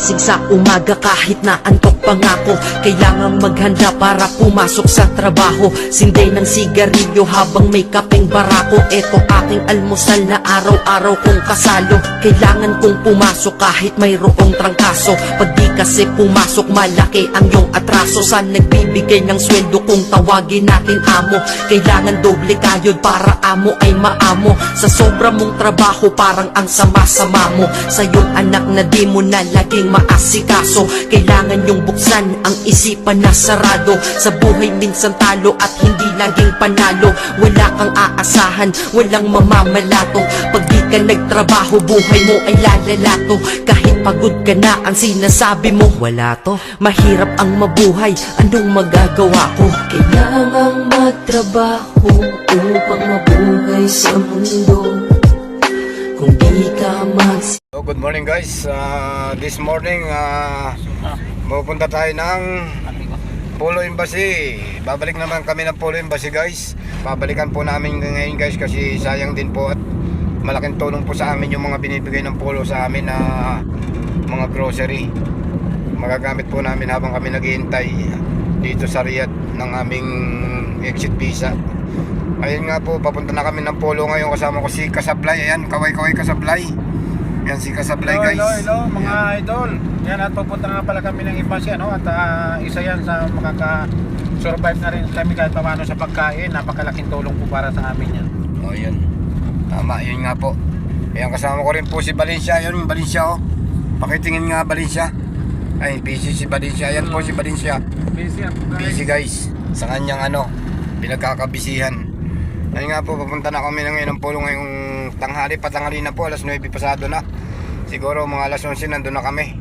gising sa umaga kahit na antok pangako. Kailangan maghanda para pumasok sa trabaho. Sinday ng sigarilyo habang may kapeng barako. Eto aking almusal na araw-araw kong kasalo. Kailangan kong pumasok kahit mayroong trangkaso. Pag di kasi pumasok malaki ang iyong atraso. Sa nagbibigay ng sweldo kung tawagin natin amo. Kailangan doble kayod para amo ay maamo. Sa sobra mong trabaho parang ang sama-sama mo. Sa iyong anak na di mo na laging maasikaso. Kailangan yung buksan ang isipan na sarado. Sa buhay minsan talo at hindi laging panalo. Wala kang aasahan, walang mamamalato. Pag di ka nagtrabaho buhay mo ay lalalato. Kahit pagod ka na ang sinasabi mo wala to. Mahirap ang mabuhay, anong magagawa ko? Kailangang magtrabaho upang mabuhay sa mundo. Kung di ka So, good morning guys. This morning pupunta tayo ng Polo Embassy. Babalik naman kami ng Polo Embassy guys. Babalikan po namin ngayon guys kasi sayang din po at malaking tulong po sa amin yung mga binibigay ng Polo sa amin na mga grocery. Magagamit po namin habang kami naghihintay dito sa Riyadh ng aming exit visa. Ayun nga po, papunta na kami ng Polo ngayon. Kasama ko si Kasablay. Ayan, kaway-kaway Kasablay. Yan si Kasablay guys. Hello mga idol. Yan, at papunta nga pala kami ng embassy, ano? At isa yan sa makaka-survive na rin kami kahit paano sa pagkain. Napakalaking tulong po para sa amin yan. O yun, tama, yun nga po. Ayan, kasama ko rin po si Valencia. Yun, Valencia oh. Pakitingin nga Valencia. Ay, busy si Valencia. Ayan po si Valencia. Busy guys. Sa kanyang pinagkakabisihan. Ayun nga po, papunta na kami ng Polo ngayong tanghali. Patanghali na po, alas 9 pasado na. Siguro mga alas 11 nandun na kami.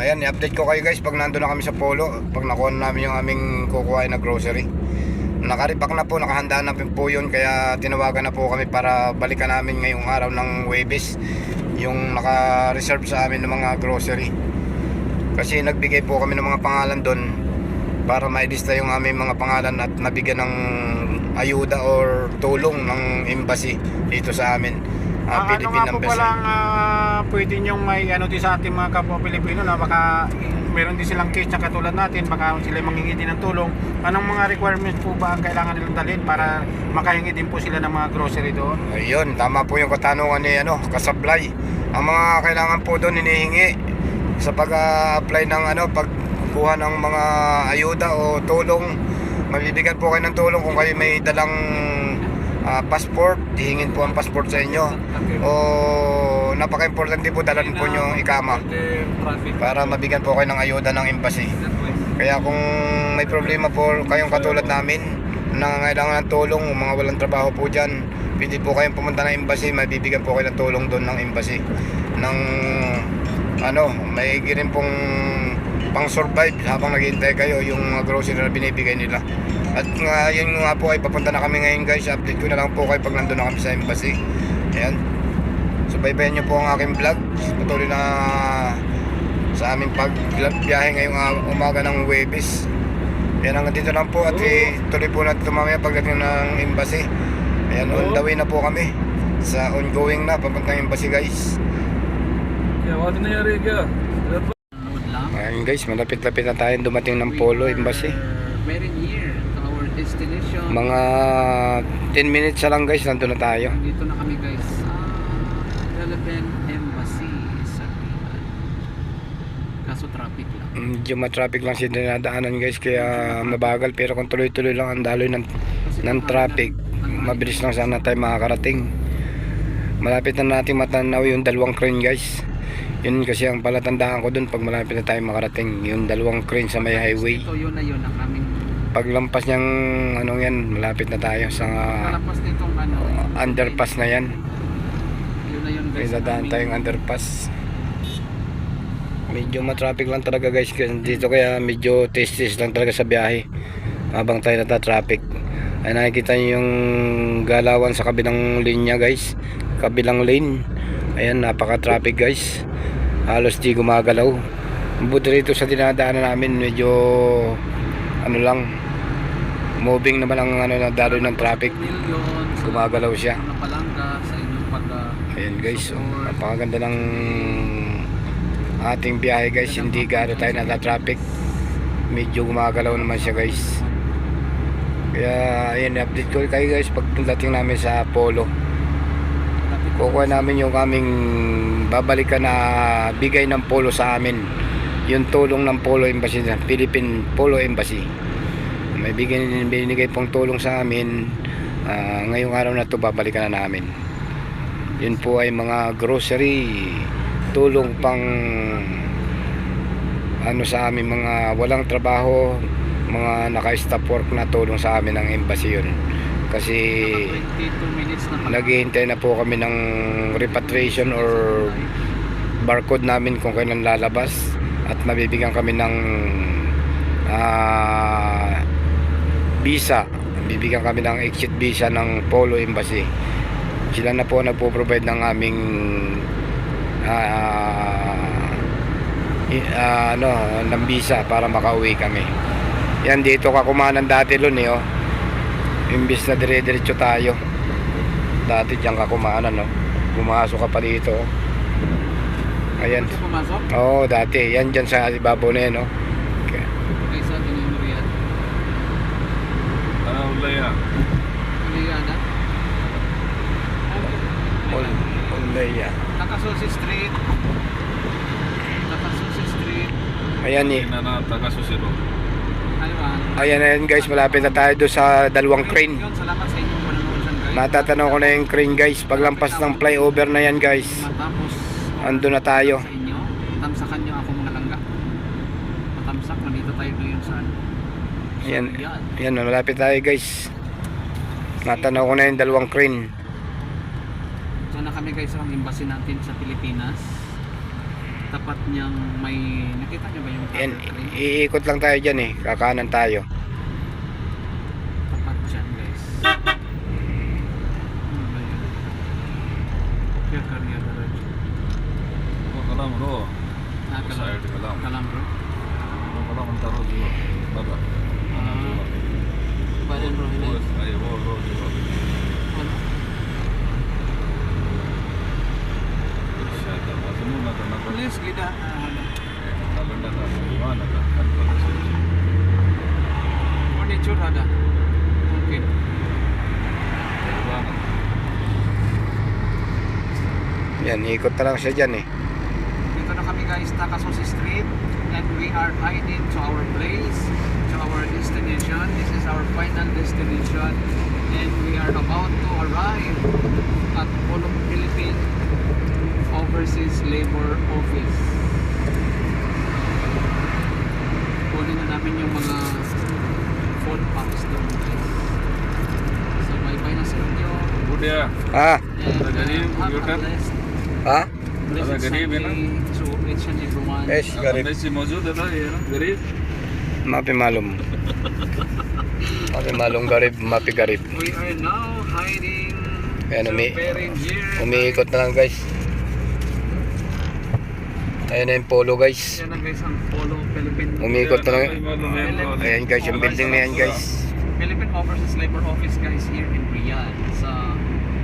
Ayan, i-update ko kayo guys pag nandun na kami sa Polo. Pag nakuha namin yung aming kukuhain na grocery. Nakaripak na po, nakahanda na po yun. Kaya tinawagan na po kami para balikan namin ngayong araw ng Huwebes yung naka-reserve sa amin ng mga grocery. Kasi nagbigay po kami ng mga pangalan doon para ma-lista yung aming mga pangalan at nabigyan ng ayuda or tulong ng embassy dito sa amin. Philippine Embassy. Ano nga po palang pwede nyong may din sa ating mga kapwa Pilipino na baka meron din silang case na katulad natin, baka sila manghingi din ng tulong. Anong mga requirements po ba ang kailangan nilang dalhin para makahingi din po sila ng mga grocery doon? Ayun, tama po yung katanungan ni Kasablay. Ang mga kailangan po doon hinihingi sa pag-apply ng pagkuha ng mga ayuda o tulong. Mabibigyan po kayo ng tulong kung kayo may dalang passport, hihingin po ang passport sa inyo. O napaka-importante po dalhin po nyo ikama para mabigyan po kayo ng ayuda ng embassy. Kaya kung may problema po kayong katulad namin, nangangailangan ng tulong, mga walang trabaho po dyan, pwede po kayong pumunta ng embassy, mabibigyan po kayo ng tulong doon ng embassy. May rin pong pang survive habang naghihintay kayo yung mga grocery na binibigay nila. At yun nga po ay papunta na kami ngayon guys. Update ko na lang po kayo pag nandun na kami sa embassy. Ayan, so baybayan nyo po ang aking vlog. Patuloy na sa aming pagbiyahe ngayong umaga ng Huwebes. Ayan, hanggang dito lang po at tuloy po natin mamaya pagdating ng embassy. Ayan, on the way na po kami sa ongoing na papuntang embassy guys. Ayan guys, malapit-lapit na tayo dumating ng Polo Embassy. Very near to our destination. Mga 10 minutes na lang guys, nandun na tayo. Dito na kami guys sa Philippine Embassy sa Riyadh. Kaso traffic lang. Medyo ma-traffic lang siya dinadaanan guys, kaya mabagal. Pero kung tuloy-tuloy lang ang daloy ng traffic, mabilis lang sana tayo makakarating. Malapit na natin matanaw yung dalawang crane guys. Yun kasi ang palatandaan ko dun pag malapit na tayo makarating, yung dalawang crane sa may highway. Ito yun na yun ang aming paglampas niyang yan, malapit na tayo sa paglampas nitong underpass na yan. Yun na yun guys. May dadaan tayong underpass. Medyo ma-traffic lang talaga guys dito, kaya medyo test lang talaga sa biyahe habang tayo nata-traffic. Ay nakikita niyo yung galawan sa kabilang linya guys, kabilang lane. Ayan, napaka-traffic guys. Halos di gumagalaw. Buti rito sa dinadaanan namin, medyo lang, moving naman ang daloy ng traffic. Gumagalaw siya. Napalangga sa inyong pag ayan guys, napakaganda ng ating biyahe guys. Hindi gaano tayo nata-traffic. Medyo gumagalaw naman siya guys. Kaya ayun, update ko kayo guys pag dating namin sa Polo. Kukuha namin yung aming babalikan na bigay ng Polo sa amin. Yung tulong ng Polo Embassy, Philippine Polo Embassy. May binigay pong tulong sa amin. Ngayong araw na to babalikan na namin. Yun po ay mga grocery, tulong pang ano sa amin, mga walang trabaho, mga naka-stop work na tulong sa amin ng embassy yun. Kasi 22 minutes na naghihintay na po kami ng repatriation or barcode namin kung kailan lalabas, at mabibigyan kami ng visa. Bibigyan kami ng exit visa ng Polo Embassy. Sila na po nagpo-provide ng aming ng visa para makauwi kami. Yan, dito kakumanan dati lun oh. Imbis na dire-diretso tayo, dati diyan kakumanan pumasok ka pa dito ayan. Ito pumasok? Oo, dati yan dyan sa ibabaw na yan okay. Okay, sa atin yung Riyadh. Ulaya. Ulaya na? Ulaya. Takasusi Street. Takasusi Street. Ayan Tagasusiro. ayan guys, malapit na tayo doon sa dalawang crane. Yun, salamat sa inyong panonood dyan, guys. Matatanaw ko na yung crane guys. Paglampas ng flyover na yan guys, Matapos ando na tayo. sa inyo, tamsakan nyo ako mga langga. Matamsak, nandito tayo ngayon sa Ayan, Riyadh. ayan, malapit tayo guys. Natanaw ko na yung dalawang crane. So na kami guys ang embassy natin sa Pilipinas. Tapat niyang may, nakita niyo ba yung Ayan, tower crane? iikot lang tayo dyan kakanan tayo. Tapat dyan guys. Ano ba yun? Kaya Karya Garage. Kalam bro. Kalam. Kalam bro. Kalam antaro juga. Baba. Badan bro ini. Ayo bro. Ano? Siya daw. Semua na Please gida. Kalenda na mana ka? Furniture ada. Mungkin. Yan, ikot na lang siya dyan Dito na kami guys, Takasusi Street, and we are heading to our place, to our destination. This is our final destination, and we are about to arrive at Polo Philippine Overseas Labor Office. Kunin na namin yung mga phone packs doon guys. So bye bye na sa inyo. Budaya. Ah, And Ganun, have a U-turn. blessed ha? blessed Ganun, Sunday Bina? to each and everyone. Yes, garib. Si maujood na ये ना गरीब. Mapi malum. Mapi malum garib, mapi garib. We are now hiding. Ayan, preparing here. umiikot na lang guys. Ayan na yung Polo guys. Yan na guys ang Polo Philippine. Umiikot na lang. Ayan guys, yung building na yan guys. Philippine Overseas Labor Office guys here in Riyadh. So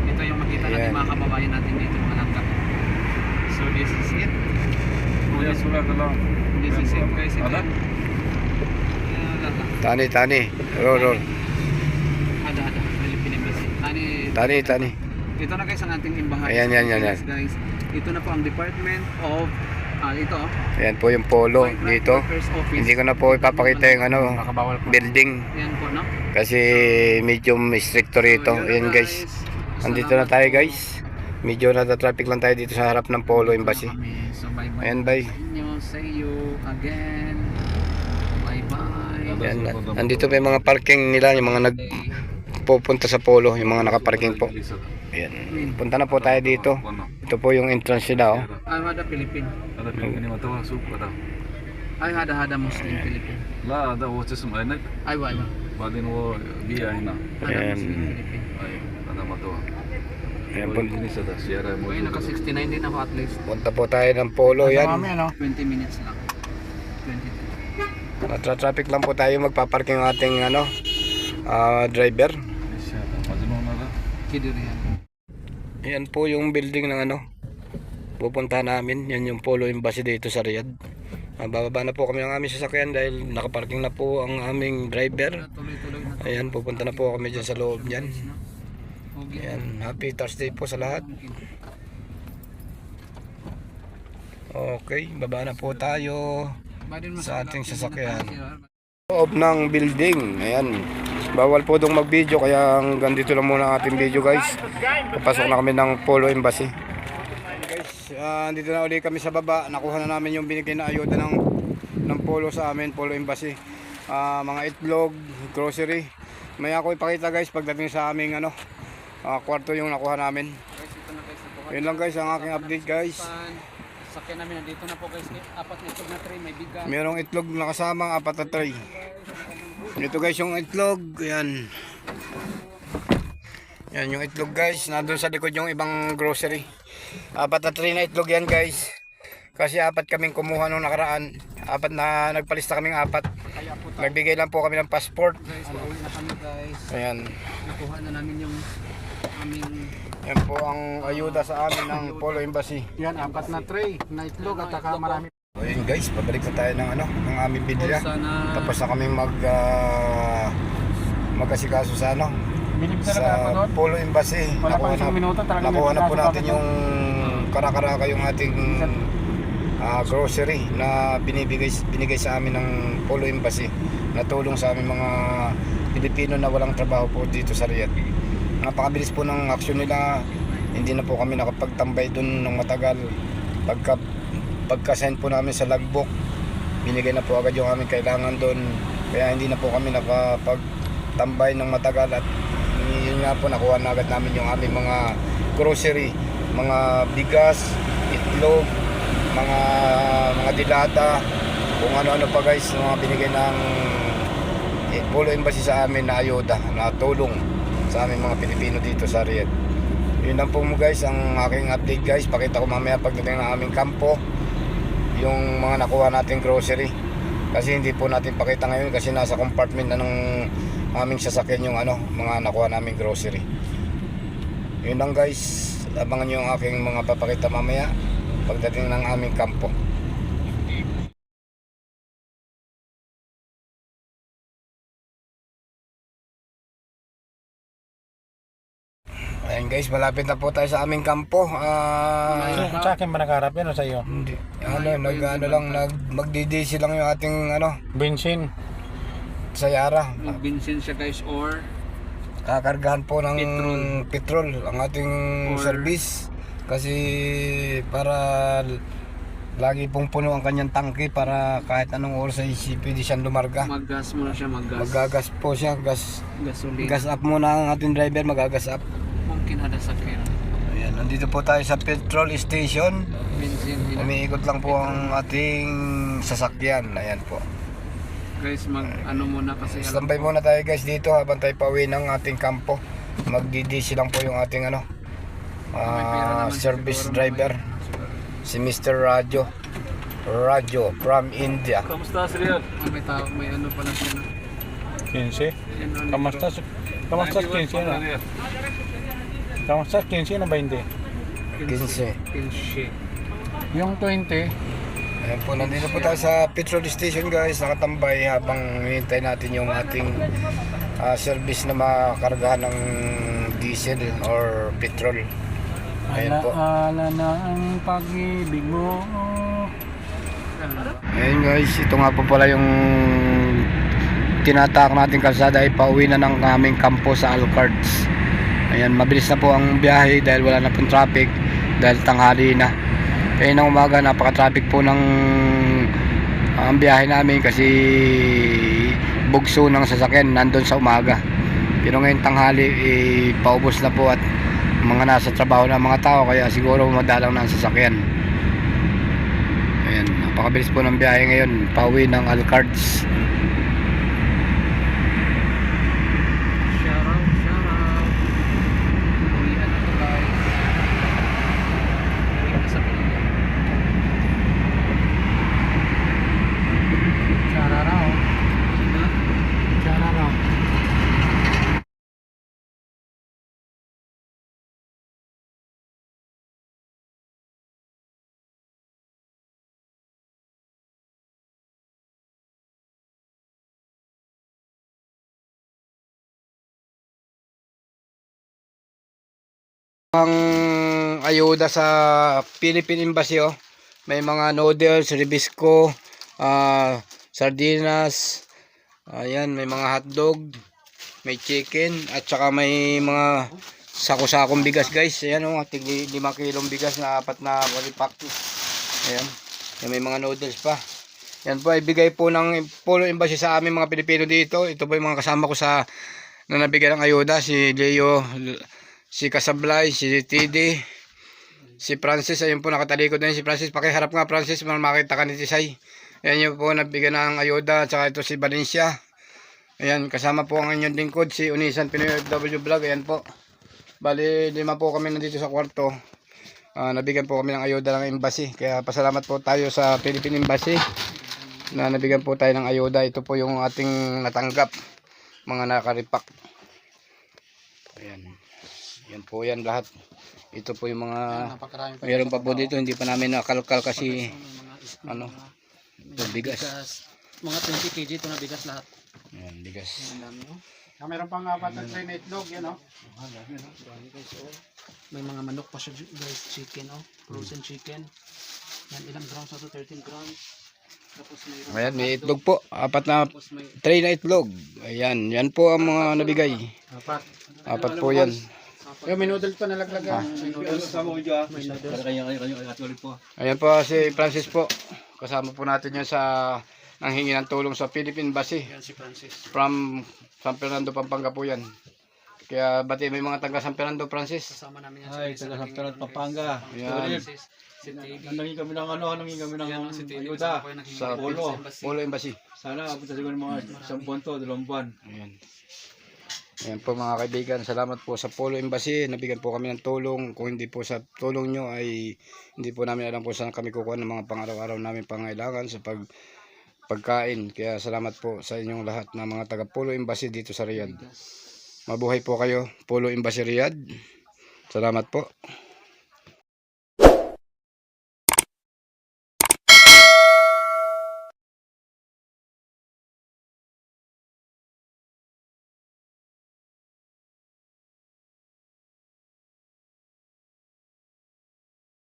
ito yung makita natin Ayan. mga kababayan natin dito mga langka. So this is it. Ya sudah kalau. This is it guys. Ito. Ada? Yan lang. Tani, tani. Roll. Ada. Philippine Embassy. Tani. Ito na guys ang ating imbahan. Ayan, yan. Guys, ito na po ang Department of ito. Ayan po yung Polo Migrant dito. Workers Office. Hindi ko na po ipapakita yung Nakabawal po. building. Yan po, no? Kasi medyo stricto rito. So, Ayan guys. Andito na tayo guys. Medyo nata-traffic lang tayo dito sa harap ng Polo Embassy. So bye bye. Ayan, bye. See you again. Bye bye. Ayan, andito pa yung mga parking nila, yung mga nagpupunta sa Polo, yung mga nakaparking po. Ayan. Punta na po tayo dito. Ito po yung entrance nila Ay hada Philippine. Ada Pilipina matawa soup ada. Ay hada Muslim Philippine. لا هذا هو اسم عينك Ay wala. بعدين هو جيه هنا Hada Ayan. Muslim Philippine. ايوه هذا متوه Ayan, ini sudah siara Okay, naka 69 din ako at least. punta po tayo ng Polo. Yan. 20 minutes lang. 22. Natra-traffic lang po tayo. Magpaparking ang ating driver. مجنون هذا Kidirian. Ayan po yung building ng pupunta namin. Yan yung Polo Embassy dito sa Riyadh. Bababa na po kami ng aming sasakyan dahil nakaparking na po ang aming driver. Tuloy-tuloy na. Ayan, pupunta na po kami dyan sa loob niyan. Okay. Ayan, happy Thursday po sa lahat. Okay, baba na po tayo sa ating sasakyan. Loob ng building. Ayan, bawal po dong mag-video kaya hanggang dito lang muna ang ating video guys. Papasok na kami ng Polo Embassy. Guys, dito na ulit kami sa baba. Nakuha na namin yung binigay na ayuda ng Polo sa amin, Polo Embassy. Mga itlog, grocery. May ako ipakita guys pagdating sa aming kwarto yung nakuha namin. Guys, ito na guys. Yun lang guys ang aking update guys. Sakyan namin nandito na po guys. Apat na itlog na tray, may bigas. Merong itlog na kasama, 4 na tray. Ito guys yung itlog. Yan. Yan yung itlog guys. Nandun sa likod yung ibang grocery. 4 na tray na itlog yan guys. Kasi 4 kaming kumuha nung nakaraan. 4 na nagpalista kaming 4. Nagbigay lang po kami ng passport. Guys, pauwi na kami guys. Ayan. Nakuha na namin yung aming Yan po ang ayuda sa amin ng Polo Embassy. Yan, 4 na tray na itlog at saka marami. So yun guys, pabalik na tayo ng aming bidya. Sana Tapos na kami magkasikaso sa Bilib talaga ako sa doon. Polo Embassy. Wala pang isang minuto talaga. Nakuha na po nagkakaso natin kami yung karakaraka yung ating grocery na binigay sa amin ng Polo Embassy na tulong sa aming mga Pilipino na walang trabaho po dito sa Riyadh. Napakabilis po ng aksyon nila. Hindi na po kami nakapagtambay doon ng matagal. Pagka-send po namin sa logbook, binigay na po agad yung aming kailangan doon. Kaya hindi na po kami nakapagtambay ng matagal at yun nga po nakuha na agad namin yung aming mga grocery, mga bigas, itlog, mga dilata, kung ano-ano pa guys, mga binigay ng Polo Embassy sa amin na ayuda, na tulong sa aming mga Pilipino dito sa Riyadh. Yun lang po mo guys ang aking update guys. Pakita ko mamaya pagdating ng aming kampo yung mga nakuha nating grocery. Kasi hindi po natin pakita ngayon kasi nasa compartment na ng aming sasakyan yung mga nakuha naming grocery. Yun lang guys. Abangan nyo ang aking mga papakita mamaya pagdating ng aming kampo. Ayan guys, malapit na po tayo sa aming kampo. Sa akin ba nakaharap yan o sa iyo? Hindi. Magdidisi lang yung ating Bensin. Sayara. mag-bensin siya guys or Kakargahan po ng petrol ang ating service. Kasi para lagi pong puno ang kanyang tangke para kahit anong oras ay pwede siyang lumarga. mag-gas muna siya, mag-gas. Magagas po siya, Gasoline. gas up muna ang ating driver, magagas up. Mungkin ada sakyan. Ayan, nandito po tayo sa petrol station. Bensin. Umiikot lang po ang ating sasakyan. Ayan po. Guys, ano muna kasi Standby muna tayo guys dito habang tayo pauwi ng ating kampo. Magdi-DC lang po yung ating may pera naman service siguro driver. Si Mr. Rajo from India. Kamusta si Riyadh? May tao, may ano pala siya na. 15. Kamusta 15 na? Kamusta 15 na ba hindi? 15. 15. Yung 20. Ayan po, nandito po tayo sa petrol station guys. Nakatambay habang hinihintay natin yung ating service na makargahan ng diesel or petrol. Ayan po. Alaala na ang pag-ibig mo. Ayan guys, ito nga po pala yung tinatak nating kalsada ay pauwi na ng aming kampo sa Alcards. Ayan, mabilis na po ang biyahe dahil wala na pong traffic dahil tanghali na. Kaya ng umaga napaka-traffic po ng ang biyahe namin kasi bugso ng sasakyan nandun sa umaga. Pero ngayon tanghali paubos na po at mga nasa trabaho na mga tao kaya siguro madalang na ang sasakyan. Ayan, napakabilis po ng biyahe ngayon pauwi ng Alcards. Ang ayuda sa Philippine Embassy, oh. May mga noodles, ribisco, sardinas, ayan, may mga hotdog, may chicken, at saka may mga sako-sakong bigas, guys. Ayan, oh, tig 5 kilong bigas na 4 na pack. Ayan, may mga noodles pa. Yan po ay bigay po ng Polo Embassy sa aming mga Pilipino dito. Ito po yung mga kasama ko sa na nabigyan ng ayuda, si Leo, si Casablay, si TD, si Francis. Ayun po, nakatalikod na yun si Francis. Pakiharap nga, Francis, para makita ka ni Tisay. Ayan yung po nabigyan ng ayuda. At saka ito si Valencia. Ayan, kasama po ang inyong lingkod, si Unisan Pinoy FW Vlog. Ayan po, bali 5 po kami nandito sa kwarto. Nabigyan po kami ng ayuda ng embassy. Kaya pasalamat po tayo sa Philippine Embassy na nabigyan po tayo ng ayuda. Ito po yung ating natanggap, mga nakaripak. Ayan, yan po yan lahat. Ito po yung mga mayroon pa po dito, hindi pa namin nakalkal kasi ano, ito bigas, Mga 20 kg ito na bigas lahat. ayan, bigas. Meron pang 4 na tray na itlog, yan, oh. May mga manok pa siya guys, chicken, frozen chicken. Yan, ilang grams na to? 13 grams. Tapos Ayan, may itlog po, 4 na tray na itlog. Ayan, yan po ang mga nabigay. 4 po yan. Yung may noodles pa nalaglagan. Ayan po si Francis po. Kasama po natin yan sa nanghingi ng tulong sa Philippine Embassy. Yan si Francis. From San Fernando, Pampanga po yan. Kaya bati may mga taga San Fernando, Francis. kasama namin yan. Ay, taga San Fernando, Pampanga. Ayan, Si Teddy. Nangin kami ng nangin kami ng Si Teddy. ayuda. sa Polo. Polo Embassy. Sana abot na siguro ng mga 1 buwan to, 2 buwan. Ayan. Ayan po mga kaibigan, salamat po sa Polo Embassy. Nabigyan po kami ng tulong. Kung hindi po sa tulong nyo ay hindi po namin alam kung saan kami kukuha ng mga pang-araw-araw namin pangailangan sa pagkain. Kaya salamat po sa inyong lahat na mga taga Polo Embassy dito sa Riyadh. Mabuhay po kayo, Polo Embassy Riyadh. Salamat po.